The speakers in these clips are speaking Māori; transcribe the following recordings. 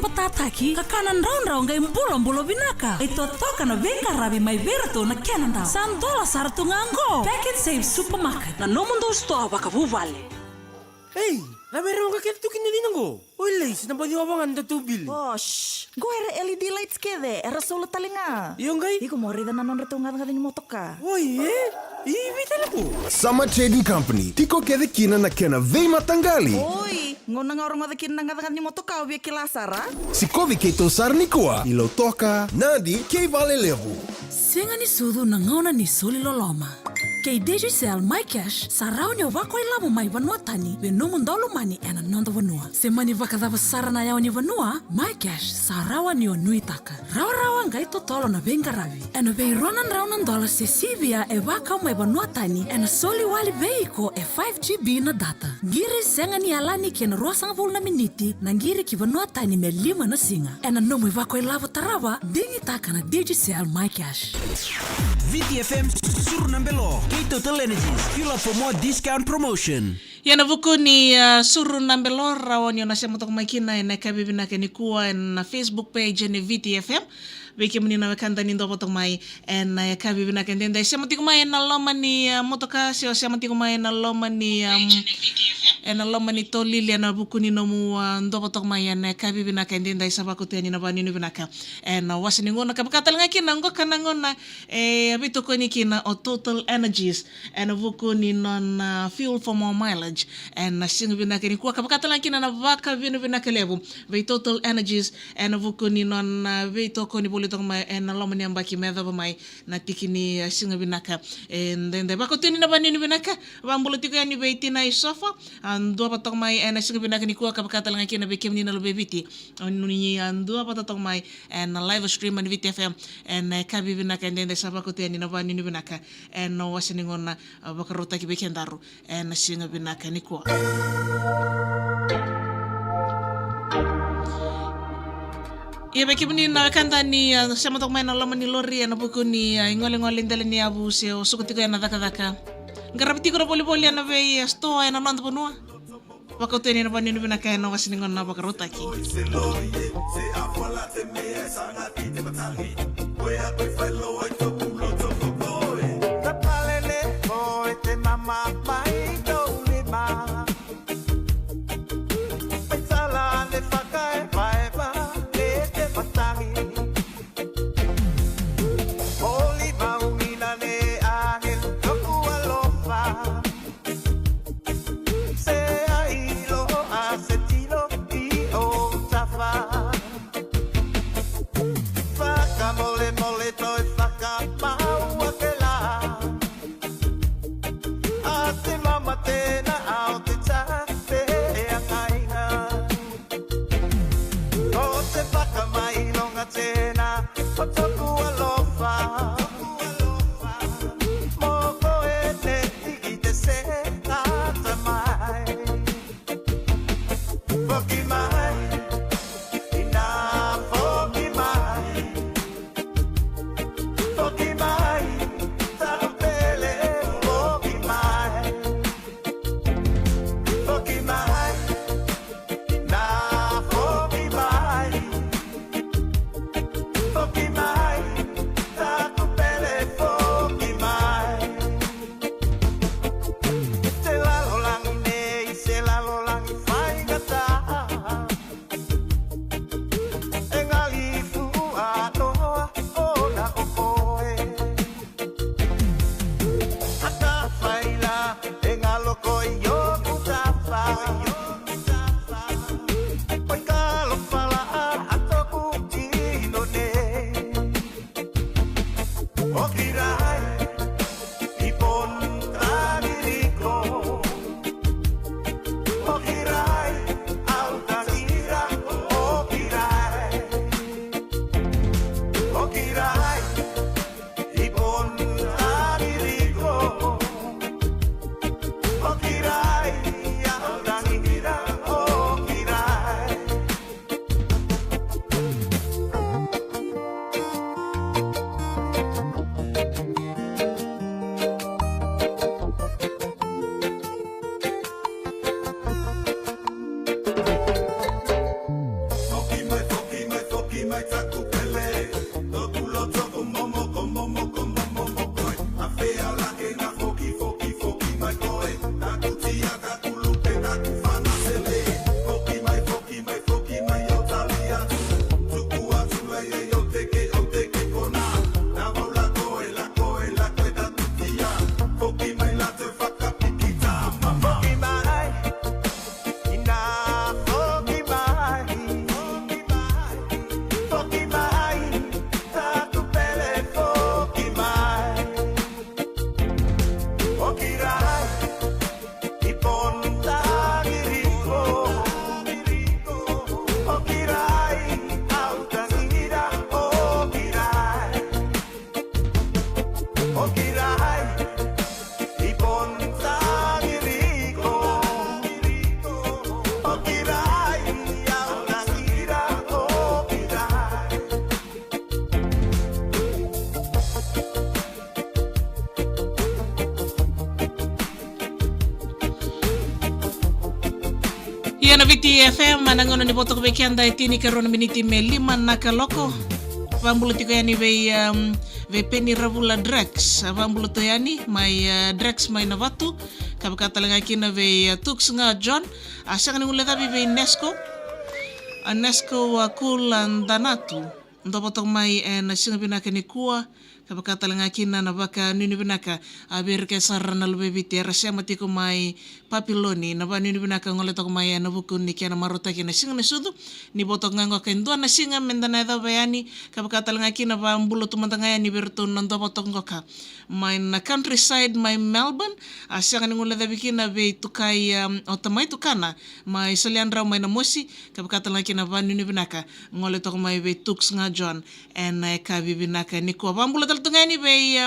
pataki kakanan raun ngai mbulo binaka. Ito toka na venga rabi mai verto na Canada. $100 sartu ngango. Pack and Save Supermarket na nomundo store bakavuvale. Hey, na meron ka kito kinilin ko. Wala, sinabaliwawang anda tubil. Shh. Go era LED lights kede, era solo talinga. Yung gay? Iko mo rida na non retungan ka din motoka. Oy, ibita ko. Sama Trading Company, tiko kede kina na kena vei matangali. Oi, ngona nga orang madakin na nga ni motoka ubi kilasara. Si kovi keito sar nikoa, ilo toka, nadi kei vale levu. Singa ni sudu na ngauna ni suli loloma. Kei Digicel My Cash, sarau ni wako ilamu mai vanua tani, we numundolu mani ena nondo vanua. Se mani vakadava sarana yao ni vanua, My Cash, sarawa ni onui taka. Rawa ngai totolo na venga ravi. Ena vei ronan raunan dola se sivia e waka mai vanua tani, ena soli wali veiko e 5GB na data. Giri senga ni alani kena ruasanga vul na miniti, na ngiri ki vanua tani me 5 na singa. Ena nomu wako ilavu tarawa, dingi taka na Digicel My Cash. VTFM Surunambelo, K-Total Energies, fuel up for more discount promotion. Yana vuku ni Surunambelo rawan yo nasema tok makina ena kabibi na kenikuwa na Facebook page ni VTFM. Wiki mnina wakanda ni ndopo tok mai ena kabibi na kendenda. Sema tiku mai ena loma ni motoka sio sema tiku mai ena loma ni ena loma ni tolili ena buku ni nomu ndopo tok mai ena kabibi na kendenda isabaku teni na bani ni binaka. Ena wasi ni ngona kabakata nga kina ngoka na ngona abito ko ni kina o Total Energies ena buku ni non fuel for more mileage ena singa binaka ni kuwa kabakata lang kina na vaka vino binaka lebu ve Total Energies ena buku ni non ve toko ni bolitong mai ena loma ni ambaki medha ba mai na tikini singa binaka and then bako teni na bani ni binaka bambulotiko yani ve tina isofa andua patong mai ena singa binaka ni kuwa kabakata lang kina ve kemni na lobebiti ni andua patong mai ena live stream ni VTFM ena kabi binaka and then sabako teni na bani ni binaka ena wasini ngona bakarota ki bekendaru ena singa binaka ni kuwa ia beki muni na kanda ni sama tok mai na lama ni lori na buku ni ngole ndele ni abu se o sukutiko na daka ngarapiti ko poli na ve sto na nanda ponua wakoteni na bani ni binaka ena wasini ngona bakarota ki Yana Viti FM manangono ni boto kubekianda itini karona miniti me 5 nakaloko. Vambuluti ko yani ve Penny Ravula Drex. Vambuluto yani may Drex may navatu. Kabakatalanga kina ve Tux nga John. Asang ninguleta ve Nesco. Nesco kulan danatu. Ndo boto may na singa binaka ni kuwa. Kabakatalanga kina na baka nini binaka abir ke sarana lubebiti rasya matiko mai papiloni na ba nini binaka ngole tok mai na bukun ni kana marota kina singa na sudu ni botok ngango kendo na singa mendana da bayani kabakatalanga kina ba mbulo tumantanga ni berto nando botok ngoka mai na countryside mai Melbourne asya ngani ngole da bikina be tukai otamai tukana mai Saliandra mai na mosi kabakatalanga kina ba nini binaka ngole tok mai be Tux nga John en ka bibinaka ni ko bambulo tungani be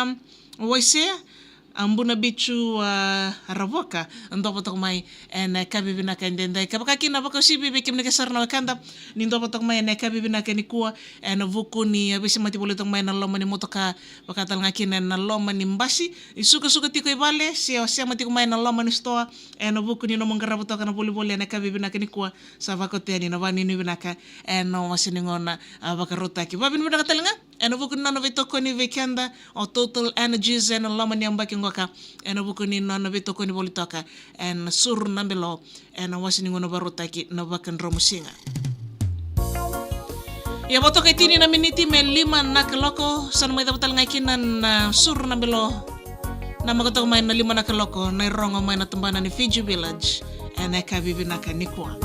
waisea ambuna bichu ravoka ndo botok mai en kabibina kandenda kabaka kina bako sibi be kimne kasarna wakanda ni ndo botok mai en kabibina kanikuwa en vuku ni abisi mati boletong mai na loma ni motoka bakatal ngakina na loma ni mbasi isuka tiko ibale sia mati mai na loma ni stoa en vuku ni no mangaraboto kana boli en kabibina kanikuwa sa vakote ni no vani ni binaka en no masiningona bakarota ki babin binaka talanga en vuku no vetoko ni vekanda o total energies en loma ni ambaki ngoka en vuku ni no vetoko ni bolitoka en sur nambelo en wasiningono barota ki no bakan romusinga. Ya boto kay tini na miniti me 5 nakaloko san may dapat ngakinan na sur nambelo na magatong may na 5 nakaloko na irongo may natumbanan ni Fiji Village en kabibinaka ni kwa.